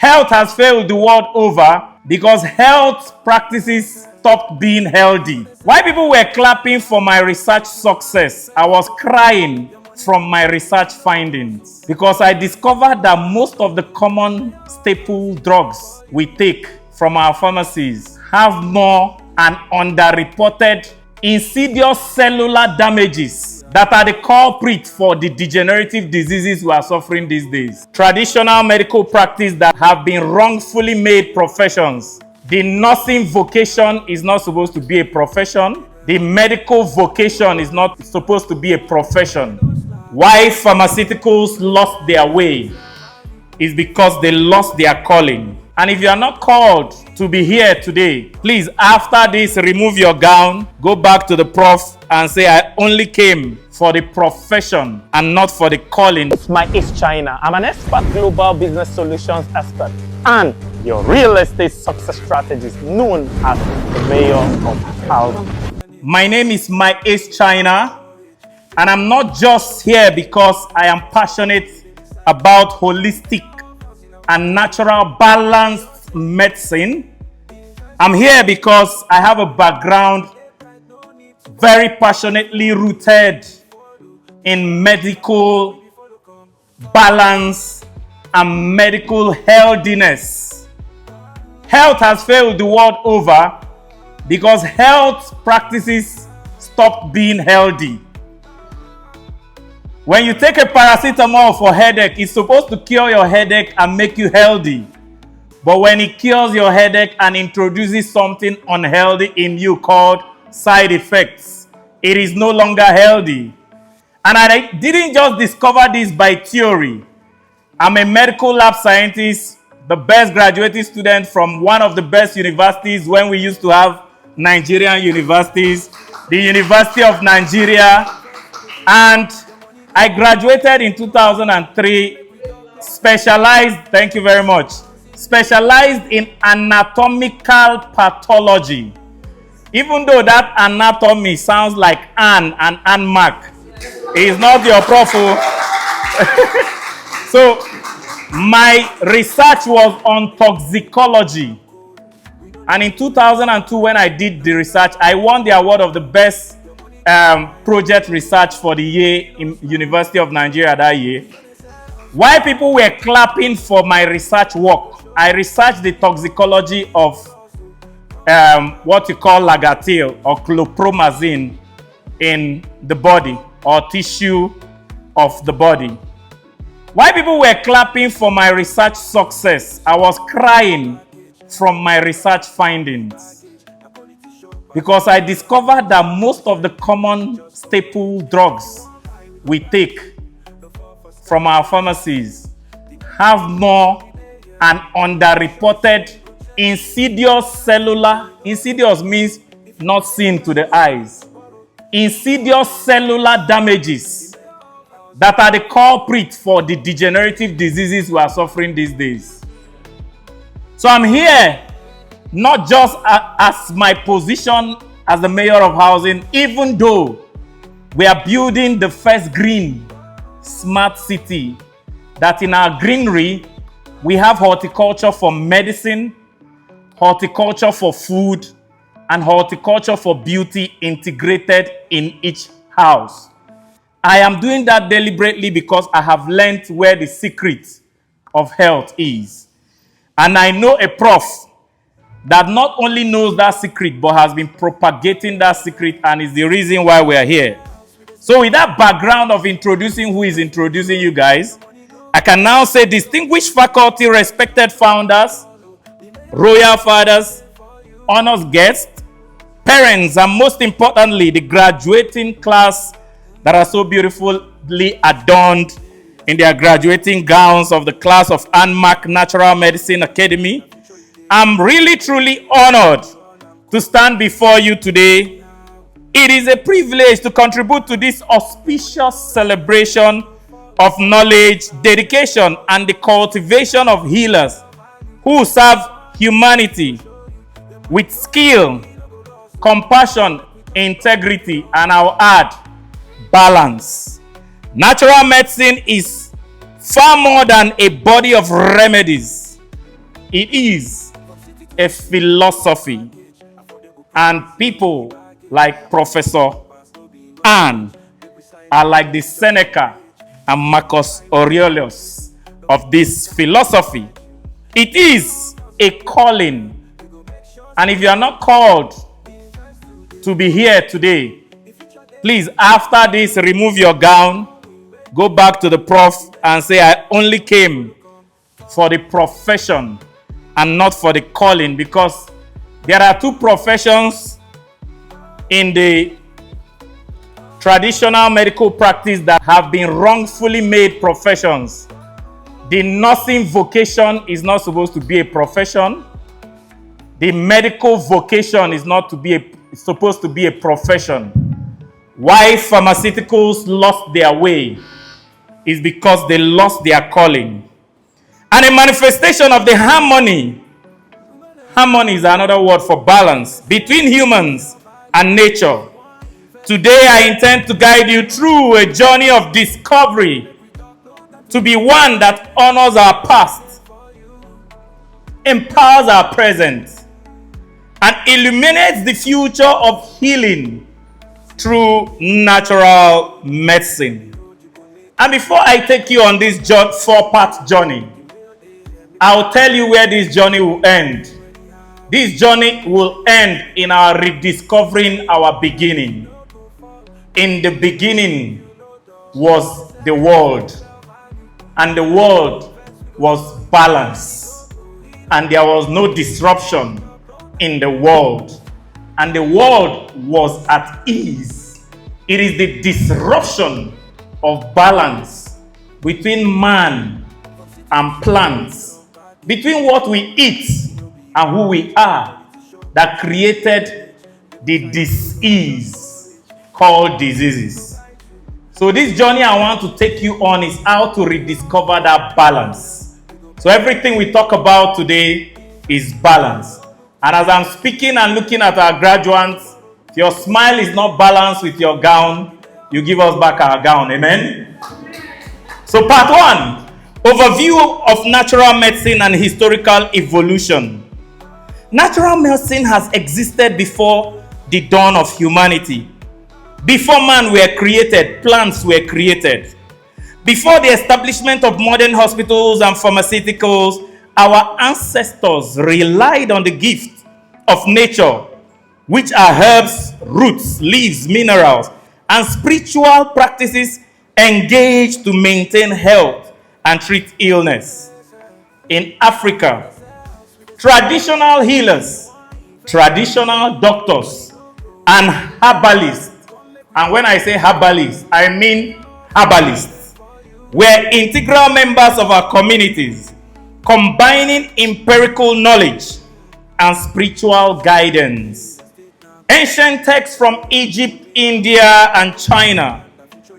Health has failed the world over because health practices stopped being healthy. While people were clapping for my research success, I was crying from my research findings because I discovered that most of the common staple drugs we take from our pharmacies have more and underreported insidious cellular damages that are the culprit for the degenerative diseases we are suffering these days. Traditional medical practice that have been wrongfully made professions. The nursing vocation is not supposed to be a profession. The medical vocation is not supposed to be a profession. Why pharmaceuticals lost their way is because they lost their calling. And if you are not called to be here today, please, after this, remove your gown, go back to the prof and say, I only came for the profession and not for the calling. It's my acechina. I'm an expert global business solutions expert and your real estate success strategist known as the mayor of housing. My name is my acechina, and I'm not just here because I am passionate about holistic and natural balanced medicine. I'm here because I have a background very passionately rooted in medical balance and medical healthiness. Health has failed the world over because health practices stopped being healthy. When you take a paracetamol for headache, it's supposed to cure your headache and make you healthy. But when it cures your headache and introduces something unhealthy in you called side effects, it is no longer healthy. And I didn't just discover this by theory. I'm a medical lab scientist, the best graduating student from one of the best universities when we used to have Nigerian universities, the University of Nigeria. And I graduated in 2003, specialized in anatomical pathology. Even though that anatomy sounds like Anne and Anne Mark, it is not your prof. So my research was on toxicology. And in 2002, when I did the research, I won the award of the best project research for the year in University of Nigeria that year. While people were clapping for my research work, I researched the toxicology of what you call lagatil or chlorpromazine in the body or tissue of the body. While people were clapping for my research success, I was crying from my research findings because I discovered that most of the common staple drugs we take from our pharmacies have more and underreported insidious means not seen to the eyes, insidious cellular damages that are the culprit for the degenerative diseases we are suffering these days. So I'm here not just as my position as the mayor of housing, even though we are building the first green smart city, that in our greenery, we have horticulture for medicine, horticulture for food, and horticulture for beauty integrated in each house. I am doing that deliberately because I have learned where the secret of health is. And I know a prof that not only knows that secret, but has been propagating that secret and is the reason why we are here. So with that background of introducing who is introducing you guys, I can now say distinguished faculty, respected founders, royal fathers, honors guests, parents, and most importantly, the graduating class that are so beautifully adorned in their graduating gowns of the class of Anmark Natural Medicine Academy. I'm really, truly honored to stand before you today. It is a privilege to contribute to this auspicious celebration of knowledge, dedication, and the cultivation of healers who serve humanity with skill, compassion, integrity, and I'll add, balance. Natural medicine is far more than a body of remedies. It is a philosophy. And people like Professor Anne are like the Seneca and Marcus Aurelius of this philosophy. It is a calling. And if you are not called to be here today, please, after this, remove your gown, go back to the prof and say, I only came for the profession and not for the calling, because there are two professions in the traditional medical practice that have been wrongfully made professions. The nursing vocation is not supposed to be a profession. The medical vocation is not supposed to be a profession. Why pharmaceuticals lost their way is because they lost their calling. And a manifestation of the harmony is another word for balance between humans and nature. Today I intend to guide you through a journey of discovery to be one that honors our past, empowers our present, and illuminates the future of healing through natural medicine. And before I take you on this 4-part journey, I'll tell you where this journey will end. This journey will end in our rediscovering our beginning. In the beginning was the world, and the world was balance, and there was no disruption in the world, and the world was at ease. It is the disruption of balance between man and plants, between what we eat and who we are, that created the disease called diseases. So this journey I want to take you on is how to rediscover that balance. So everything we talk about today is balance. And as I'm speaking and looking at our graduates, if your smile is not balanced with your gown, you give us back our gown. Amen? So part 1, overview of natural medicine and historical evolution. Natural medicine has existed before the dawn of humanity. Before man were created, plants were created. Before the establishment of modern hospitals and pharmaceuticals, our ancestors relied on the gift of nature, which are herbs, roots, leaves, minerals, and spiritual practices engaged to maintain health and treat illness. In Africa, traditional healers, traditional doctors, and herbalists, and when I say herbalists, I mean herbalists, were integral members of our communities, combining empirical knowledge and spiritual guidance. Ancient texts from Egypt, India, and China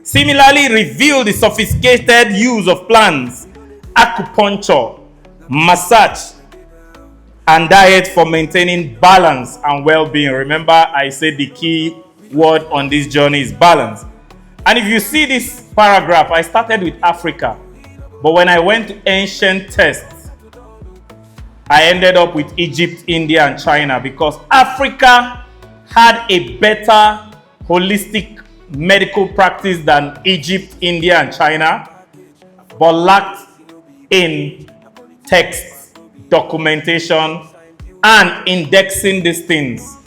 similarly reveal the sophisticated use of plants, acupuncture, massage, and diet for maintaining balance and well-being. Remember, I said the key word on this journey is balance. And if you see this paragraph, I started with Africa, but when I went to ancient texts, I ended up with Egypt, India, and China, because Africa had a better holistic medical practice than Egypt, India, and China, but lacked in text, documentation, and indexing these things.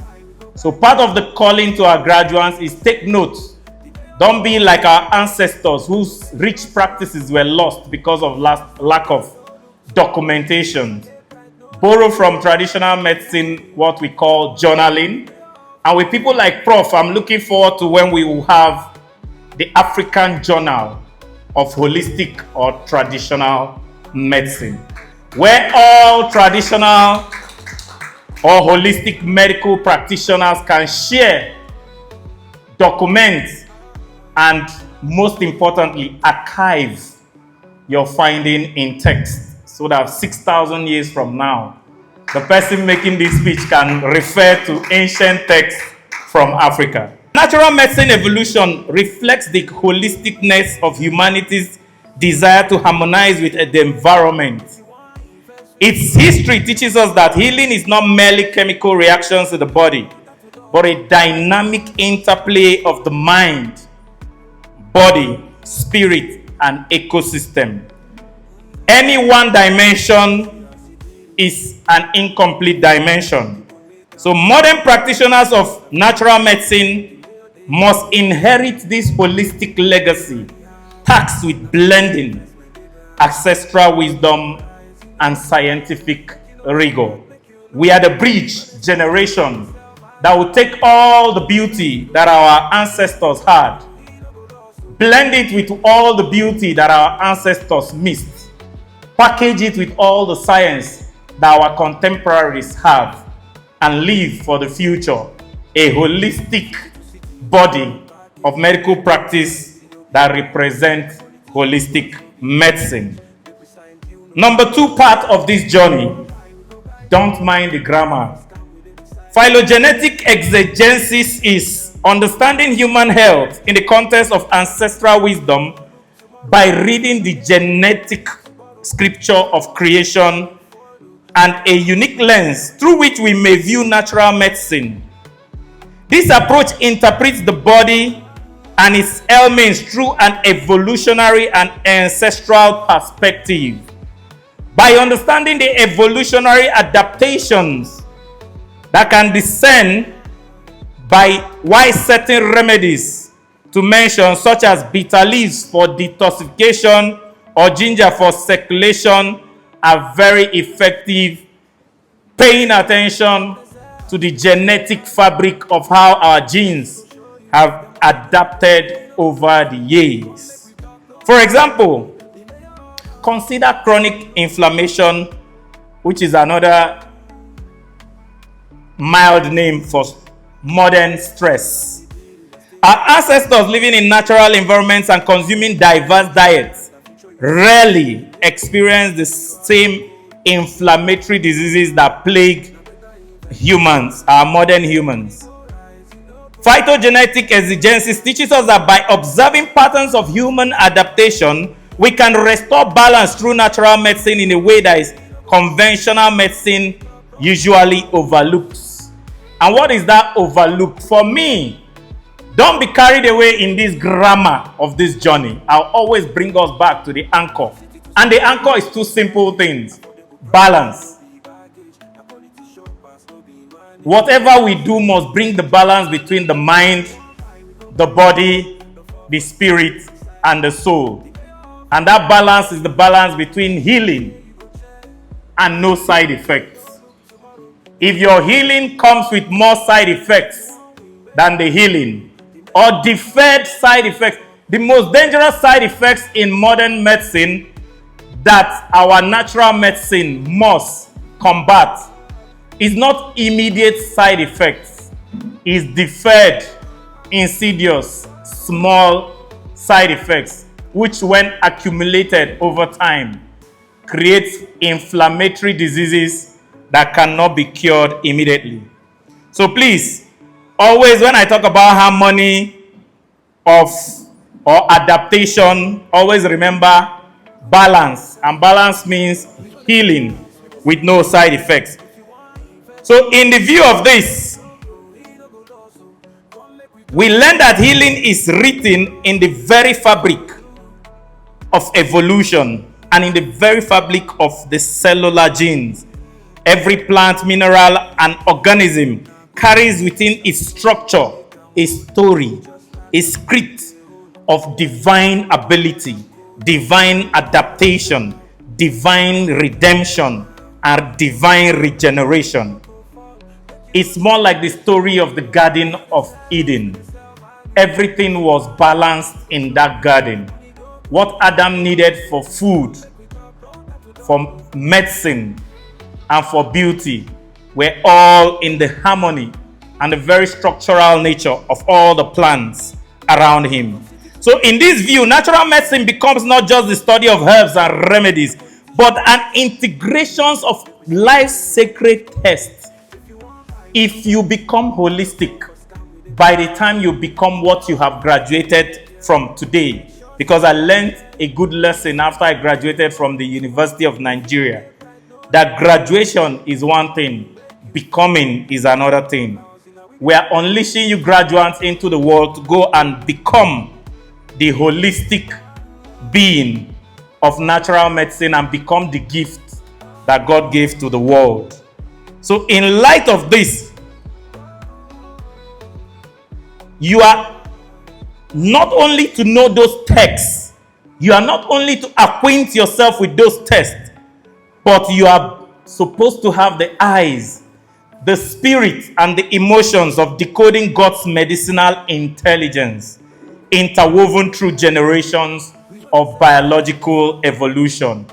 So part of the calling to our graduates is take note. Don't be like our ancestors whose rich practices were lost because of lack of documentation. Borrow from traditional medicine what we call journaling. And with people like Prof, I'm looking forward to when we will have the African Journal of Holistic or Traditional Medicine, where all traditional or holistic medical practitioners can share, document, and most importantly, archive your finding in text, so that 6,000 years from now, the person making this speech can refer to ancient texts from Africa. Natural medicine evolution reflects the holisticness of humanity's desire to harmonize with the environment. Its history teaches us that healing is not merely chemical reactions in the body, but a dynamic interplay of the mind, body, spirit, and ecosystem. Any one dimension is an incomplete dimension. So modern practitioners of natural medicine must inherit this holistic legacy, taxed with blending ancestral wisdom and scientific rigor. We are the bridge generation that will take all the beauty that our ancestors had, blend it with all the beauty that our ancestors missed, package it with all the science that our contemporaries have, and leave for the future a holistic body of medical practice that represents holistic medicine. Number 2 part of this journey, don't mind the grammar. Phytogenetic exigencies is understanding human health in the context of ancestral wisdom by reading the genetic scripture of creation and a unique lens through which we may view natural medicine. This approach interprets the body and its ailments through an evolutionary and ancestral perspective. By understanding the evolutionary adaptations that can discern by why certain remedies, to mention, such as bitter leaves for detoxification or ginger for circulation, are very effective, paying attention to the genetic fabric of how our genes have adapted over the years. For example, consider chronic inflammation, which is another mild name for modern stress. Our ancestors living in natural environments and consuming diverse diets rarely experienced the same inflammatory diseases that plague humans, our modern humans. Phytogenetic exigencies teaches us that by observing patterns of human adaptation, we can restore balance through natural medicine in a way that is conventional medicine usually overlooks. And what is that overlooked? For me, don't be carried away in this grammar of this journey. I'll always bring us back to the anchor. And the anchor is 2 simple things. Balance. Whatever we do must bring the balance between the mind, the body, the spirit, and the soul. And that balance is the balance between healing and no side effects. If your healing comes with more side effects than the healing, or deferred side effects, the most dangerous side effects in modern medicine that our natural medicine must combat is not immediate side effects, is deferred, insidious, small side effects, which when accumulated over time creates inflammatory diseases that cannot be cured immediately. So please, always when I talk about harmony or adaptation, always remember balance. And balance means healing with no side effects. So in the view of this, we learn that healing is written in the very fabric of evolution and in the very fabric of the cellular genes. Every plant, mineral, and organism carries within its structure a story, a script of divine ability, divine adaptation, divine redemption, and divine regeneration. It's more like the story of the Garden of Eden. Everything was balanced in that garden. What Adam needed for food, for medicine, and for beauty were all in the harmony and the very structural nature of all the plants around him. So in this view, natural medicine becomes not just the study of herbs and remedies, but an integration of life's sacred tests. If you become holistic, by the time you become what you have graduated from today, because I learned a good lesson after I graduated from the University of Nigeria, that graduation is one thing, becoming is another thing. We are unleashing you graduates into the world to go and become the holistic being of natural medicine and become the gift that God gave to the world. So in light of this, you are not only to know those texts, you are not only to acquaint yourself with those texts, but you are supposed to have the eyes, the spirit, and the emotions of decoding God's medicinal intelligence interwoven through generations of biological evolution.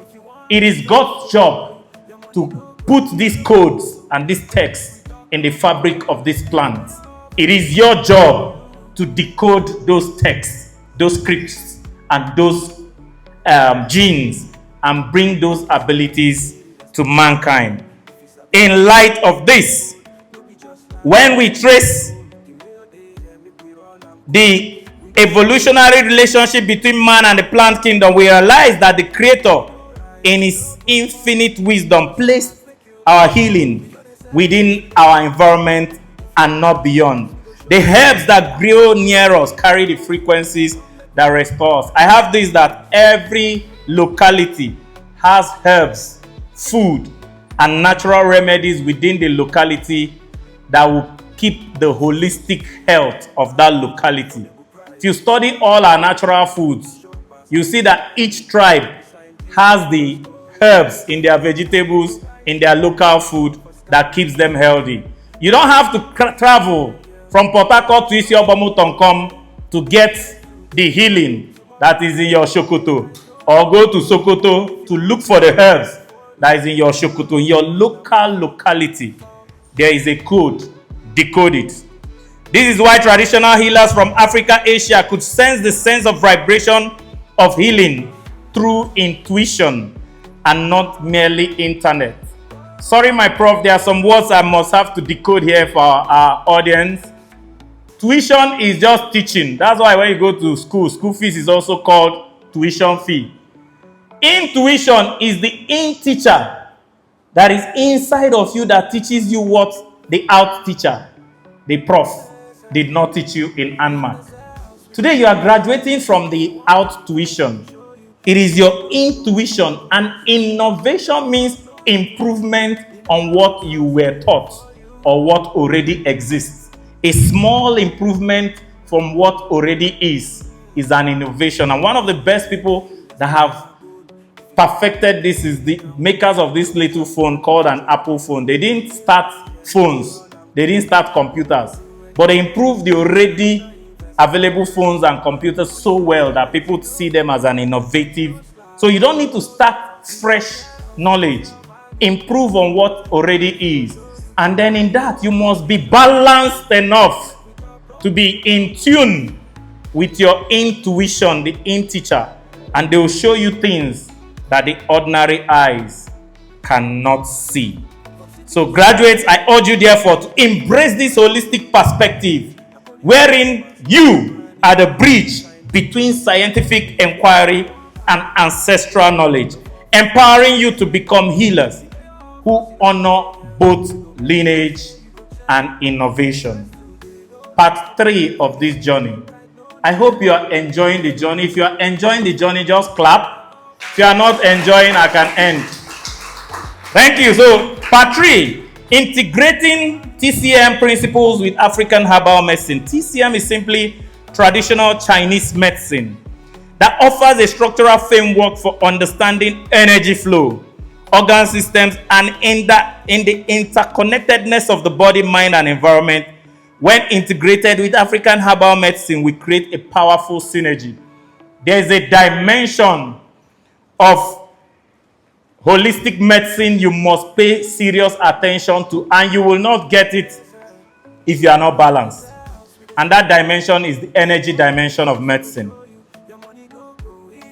It is God's job to put these codes and these texts in the fabric of these plants. It is your job to decode those texts, those scripts, and those genes, and bring those abilities to mankind. In light of this, when we trace the evolutionary relationship between man and the plant kingdom, we realize that the Creator, in his infinite wisdom, placed our healing within our environment and not beyond. The herbs that grow near us carry the frequencies that restore us. I have this, that every locality has herbs, food, and natural remedies within the locality that will keep the holistic health of that locality. If you study all our natural foods, you see that each tribe has the herbs in their vegetables, in their local food that keeps them healthy. You don't have to travel from Port Harcourt to Isiobamo Tonkom to get the healing that is in your Sokoto, or go to Sokoto to look for the herbs that is in your Sokoto. In your local locality, there is a code. Decode it. This is why traditional healers from Africa, Asia could sense the sense of vibration of healing through intuition and not merely internet. Sorry, my prof, there are some words I must have to decode here for our audience. Tuition is just teaching. That's why when you go to school fees is also called tuition fee. Intuition is the in-teacher that is inside of you that teaches you what the out-teacher, the prof, did not teach you in ANMAT. Today you are graduating from the out-tuition. It is your intuition, and innovation means improvement on what you were taught or what already exists. A small improvement from what already is an innovation. And one of the best people that have perfected this is the makers of this little phone called an Apple phone. They didn't start phones, they didn't start computers, but they improved the already available phones and computers so well that people see them as an innovative. So you don't need to start fresh knowledge. Improve on what already is. And then in that, you must be balanced enough to be in tune with your intuition, the in-teacher, and they will show you things that the ordinary eyes cannot see. So graduates, I urge you therefore to embrace this holistic perspective, wherein you are the bridge between scientific inquiry and ancestral knowledge, empowering you to become healers who honor both lineage and innovation. Part 3 of this journey. I hope you are enjoying the journey. If you are enjoying the journey, just clap. If you are not enjoying, I can end. Thank you. So, part 3, integrating TCM principles with African herbal medicine. TCM is simply traditional Chinese medicine that offers a structural framework for understanding energy flow, organ systems, and in the interconnectedness of the body, mind, and environment. When integrated with African herbal medicine, we create a powerful synergy. There is a dimension of holistic medicine you must pay serious attention to, and you will not get it if you are not balanced. And that dimension is the energy dimension of medicine.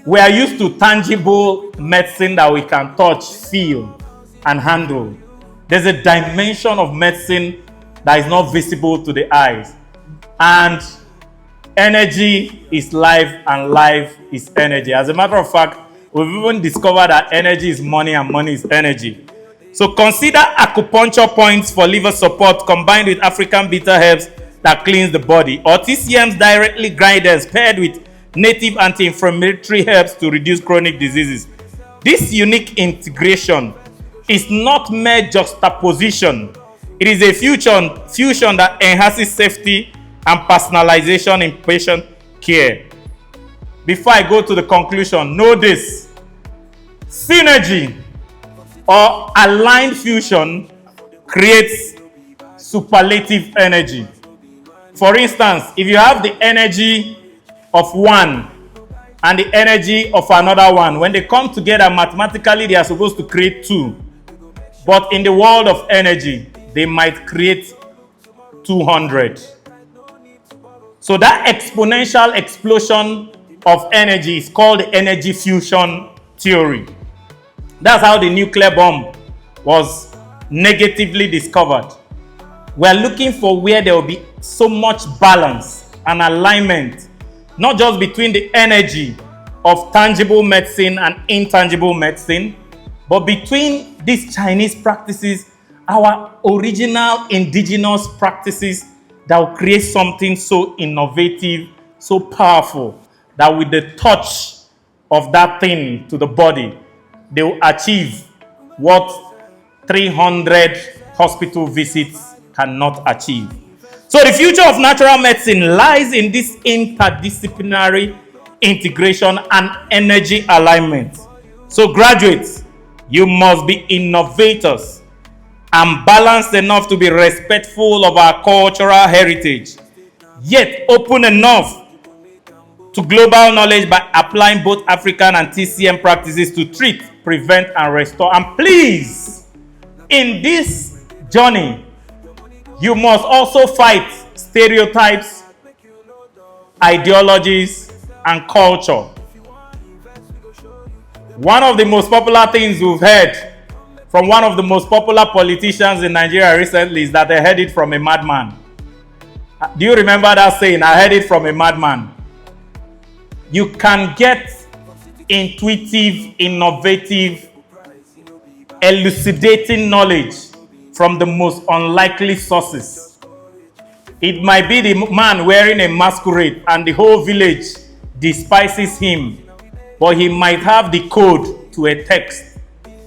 We are used to tangible medicine that we can touch, feel, and handle. There's a dimension of medicine that is not visible to the eyes. And energy is life, and life is energy. As a matter of fact, we've even discovered that energy is money and money is energy. So consider acupuncture points for liver support combined with African bitter herbs that cleans the body, or TCM's directly grinders paired with native anti-inflammatory herbs to reduce chronic diseases. This unique integration is not mere juxtaposition. It is a fusion that enhances safety and personalization in patient care. Before I go to the conclusion, know this: synergy or aligned fusion creates superlative energy. For instance, if you have the energy of one and the energy of another one, when they come together mathematically, they are supposed to create two. But in the world of energy, they might create 200. So that exponential explosion of energy is called the energy fusion theory. That's how the nuclear bomb was negatively discovered. We're looking for where there will be so much balance and alignment, not just between the energy of tangible medicine and intangible medicine, but between these Chinese practices, our original indigenous practices that will create something so innovative, so powerful, that with the touch of that thing to the body, they will achieve what 300 hospital visits cannot achieve. So the future of natural medicine lies in this interdisciplinary integration and energy alignment. So graduates, you must be innovators and balanced enough to be respectful of our cultural heritage, yet open enough to global knowledge by applying both African and TCM practices to treat, prevent, and restore. And please, in this journey, you must also fight stereotypes, ideologies, and culture. One of the most popular things we've heard from one of the most popular politicians in Nigeria recently is that they heard it from a madman. Do you remember that saying, I heard it from a madman? You can get intuitive, innovative, elucidating knowledge from the most unlikely sources. It might be the man wearing a masquerade and the whole village despises him, but he might have the code to a text,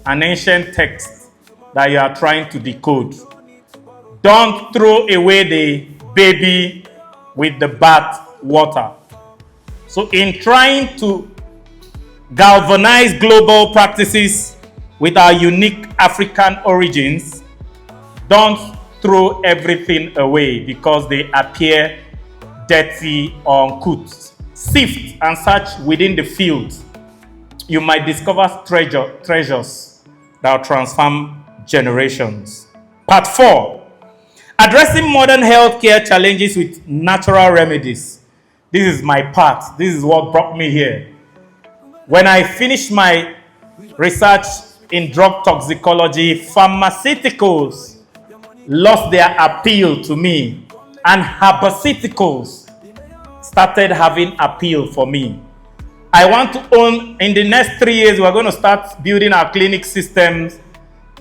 an ancient text that you are trying to decode. Don't throw away the baby with the bath water. So in trying to galvanize global practices with our unique African origins, don't throw everything away because they appear dirty or uncouth. Sift and search within the field. You might discover treasures that will transform generations. Part 4. Addressing modern healthcare challenges with natural remedies. This is my part. This is what brought me here. When I finished my research in drug toxicology, pharmaceuticals lost their appeal to me, and herbaceuticals started having appeal for me. I want to own, in the next 3 years, we're going to start building our clinic systems,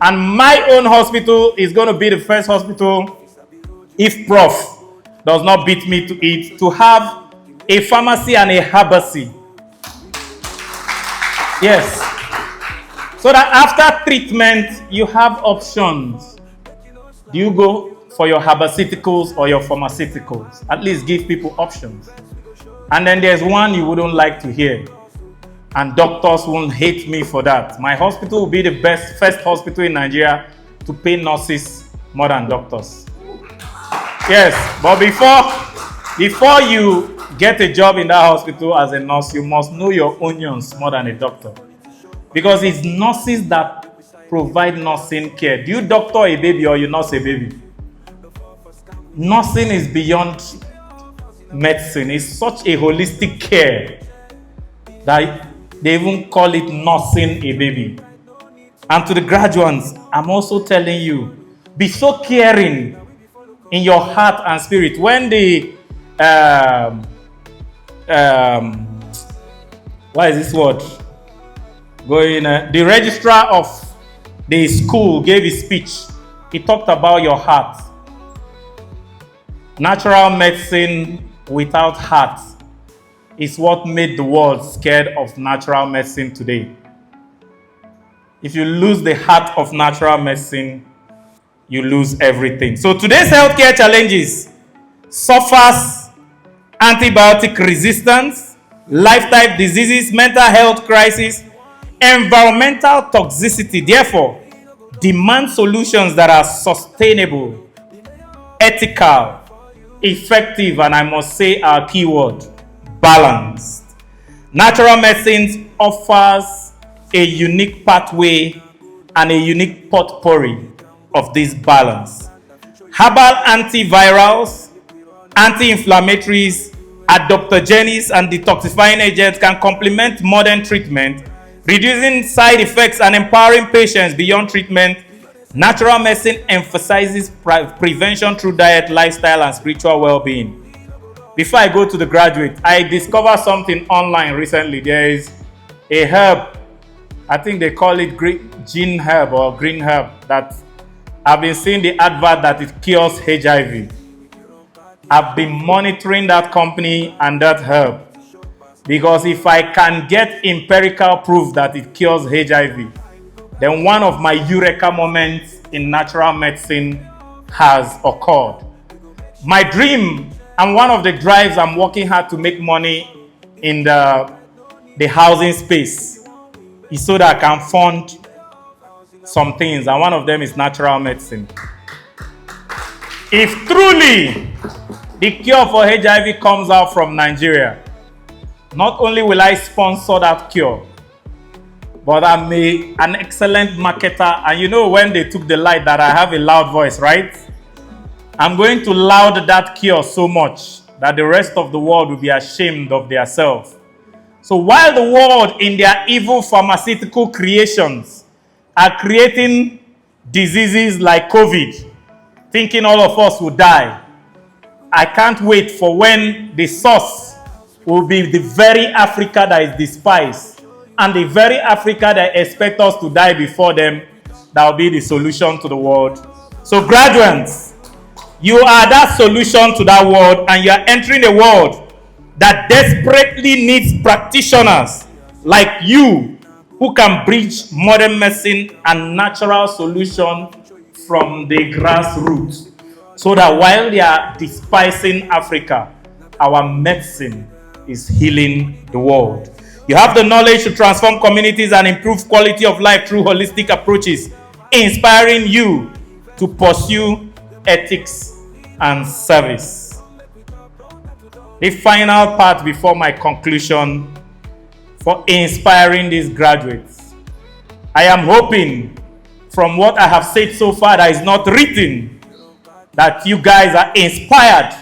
and my own hospital is going to be the first hospital, if Prof does not beat me to it, to have a pharmacy and a herbacy. Yes. So that after treatment, you have options. Do you go for your herbaceuticals or your pharmaceuticals? At least give people options. And then there's one you wouldn't like to hear. And doctors won't hate me for that. My hospital will be the first hospital in Nigeria to pay nurses more than doctors. Yes, but before you get a job in that hospital as a nurse, you must know your onions more than a doctor. Because it's nurses that provide nursing care. Do you doctor a baby or you nurse a baby? Nursing is beyond medicine. It's such a holistic care that they even call it nursing a baby. And to the graduates, I'm also telling you, be so caring in your heart and spirit. When the what is this word? The registrar of the school gave a speech, he talked about your heart. Natural medicine without heart is what made the world scared of natural medicine today. If you lose the heart of natural medicine, you lose everything. So today's healthcare challenges suffers antibiotic resistance, lifestyle diseases, mental health crisis, environmental toxicity. Therefore, demand solutions that are sustainable, ethical, effective, and I must say our keyword, balanced. Natural medicine offers a unique pathway and a unique potpourri of this balance. Herbal antivirals, anti-inflammatories, adaptogens, and detoxifying agents can complement modern treatment, reducing side effects and empowering patients beyond treatment. Natural medicine emphasizes prevention through diet, lifestyle, and spiritual well-being. Before I go to the graduate, I discovered something online recently. There is a herb, I think they call it green herb or green herb, that I've been seeing the advert that it cures HIV. I've been monitoring that company and that herb, because if I can get empirical proof that it cures HIV, then one of my eureka moments in natural medicine has occurred. My dream and one of the drives I'm working hard to make money in the housing space is so that I can fund some things, and one of them is natural medicine. If truly the cure for HIV comes out from Nigeria, not only will I sponsor that cure, but I'm an excellent marketer. And you know, when they took the light that I have a loud voice, right? I'm going to loud that cure so much that the rest of the world will be ashamed of themselves. So while the world in their evil pharmaceutical creations are creating diseases like COVID, thinking all of us will die, I can't wait for when the source will be the very Africa that is despised, and the very Africa that expect us to die before them. That will be the solution to the world. So graduates, you are that solution to that world, and you are entering a world that desperately needs practitioners like you who can bridge modern medicine and natural solution from the grassroots, so that while they are despising Africa, our medicine is healing the world. You have the knowledge to transform communities and improve quality of life through holistic approaches, inspiring you to pursue ethics and service. The final part before my conclusion for inspiring these graduates. I am hoping from what I have said so far that is not written, that you guys are inspired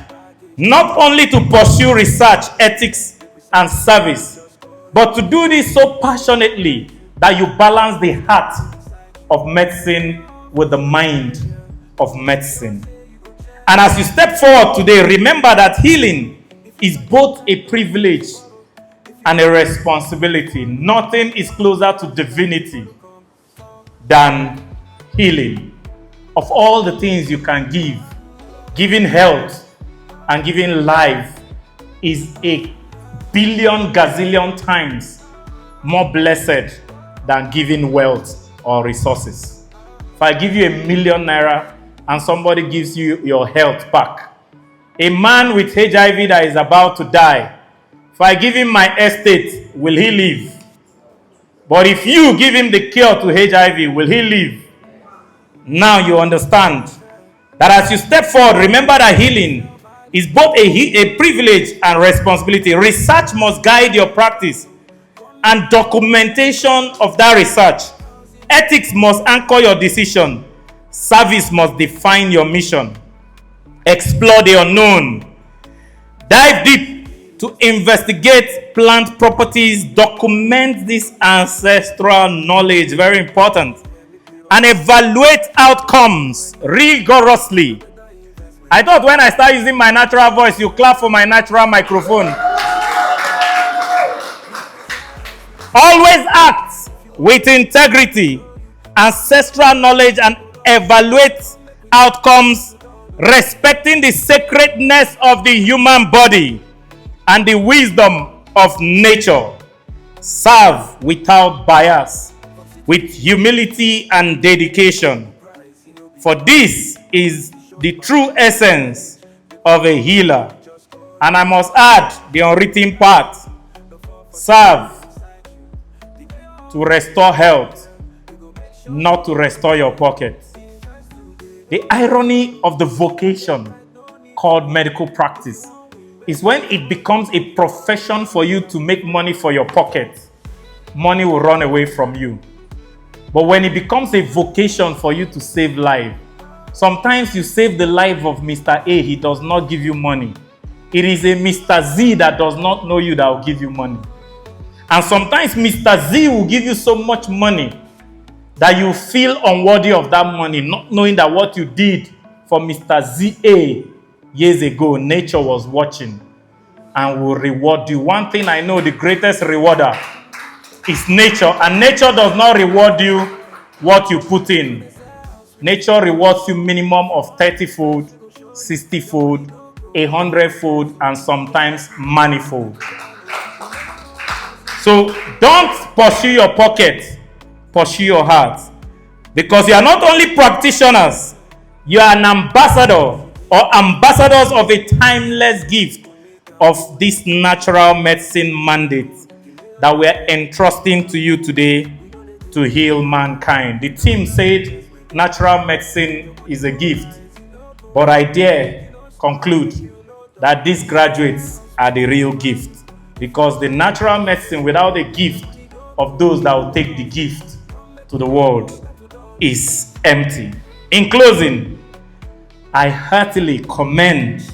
not only to pursue research, ethics, and service, but to do this so passionately that you balance the heart of medicine with the mind of medicine. And as you step forward today, remember that healing is both a privilege and a responsibility. Nothing is closer to divinity than healing. Of all the things you can give, giving health and giving life is a billion gazillion times more blessed than giving wealth or resources. If I give you £1 million and somebody gives you your health back, a man with HIV that is about to die, if I give him my estate, will he live? But if you give him the cure to HIV, will he live? Now you understand that as you step forward, remember that healing is both a privilege and responsibility. Research must guide your practice and documentation of that research. Ethics must anchor your decision. Service must define your mission. Explore the unknown. Dive deep to investigate plant properties. Document this ancestral knowledge, very important. And evaluate outcomes rigorously. I thought when I start using my natural voice, you clap for my natural microphone. Always act with integrity ancestral knowledge and evaluate outcomes, respecting the sacredness of the human body and the wisdom of nature. Serve without bias, with humility and dedication. For this is the true essence of a healer. And I must add the unwritten part. Serve to restore health, not to restore your pocket. The irony of the vocation called medical practice is when it becomes a profession for you to make money for your pocket, money will run away from you. But when it becomes a vocation for you to save life, sometimes you save the life of Mr. A, he does not give you money. It is a Mr. Z that does not know you that will give you money. And sometimes Mr. Z will give you so much money that you feel unworthy of that money, not knowing that what you did for Mr. ZA years ago, nature was watching and will reward you. One thing I know, the greatest rewarder is nature, and nature does not reward you what you put in. Nature rewards you minimum of 30-fold, 60-fold, 100-fold, and sometimes manifold. So don't pursue your pocket, pursue your heart. Because you are not only practitioners, you are an ambassador or ambassadors of a timeless gift of this natural medicine mandate that we are entrusting to you today to heal mankind. The team said natural medicine is a gift, but I dare conclude that these graduates are the real gift, because the natural medicine without the gift of those that will take the gift to the world is empty. In closing, I heartily commend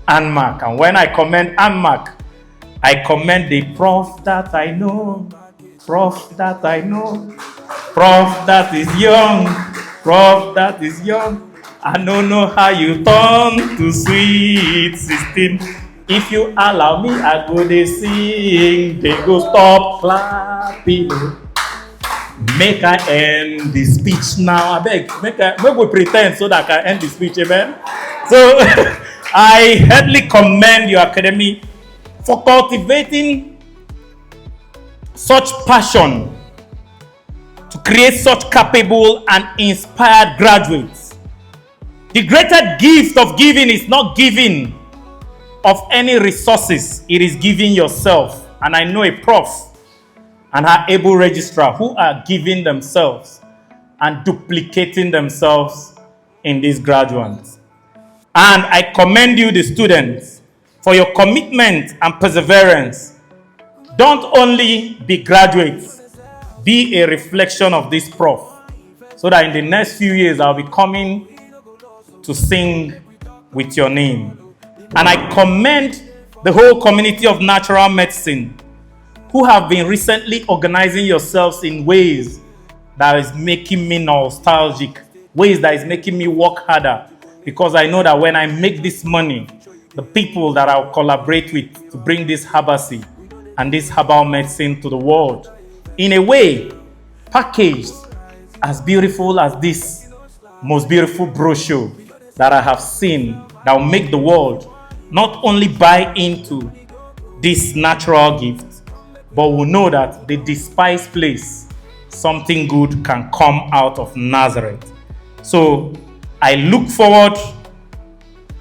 ANMAC, and when I commend ANMAC, I commend the prof that I know, prof that I know, prof that is young, prof that is young. I don't know how you turn to sweet 16. If you allow me, I go they sing, they go stop clapping. Make I end the speech now. I beg, make we pretend so that I can end the speech, amen? So I heartily commend your academy for cultivating such passion to create such capable and inspired graduates. The greater gift of giving is not giving of any resources, it is giving yourself. And I know a prof and her able registrar who are giving themselves and duplicating themselves in these graduates. And I commend you, the students, for your commitment and perseverance. Don't only be graduates, be a reflection of this prof, so that in the next few years I'll be coming to sing with your name. And I commend the whole community of natural medicine who have been recently organizing yourselves in ways that is making me nostalgic, ways that is making me work harder, because I know that when I make this money, the people that I'll collaborate with to bring this herbacy and this herbal medicine to the world in a way packaged as beautiful as this most beautiful brochure that I have seen, that will make the world not only buy into this natural gift, but will know that the despised place, something good can come out of Nazareth. So I look forward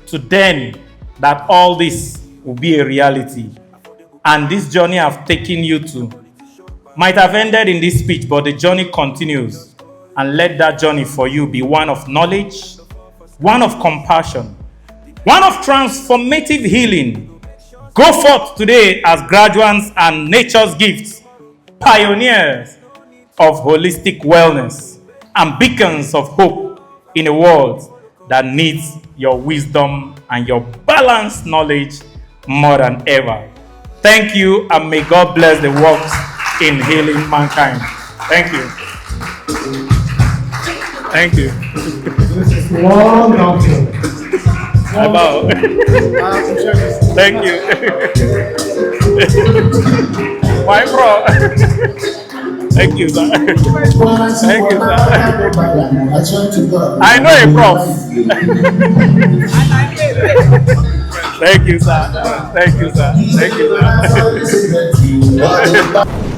to then that all this will be a reality. And this journey I've taken you to might have ended in this speech, but the journey continues. And let that journey for you be one of knowledge, one of compassion, one of transformative healing. Go forth today as graduates and nature's gifts, pioneers of holistic wellness, and beacons of hope in a world that needs your wisdom and your balanced knowledge more than ever. Thank you, and may God bless the works in healing mankind. Thank you. Thank you. This is long doctor. About. Thank you. My bro. Thank you, sir. Thank you, sir. I know a prof. Thank you, sir. Thank you, sir. Thank you, sir.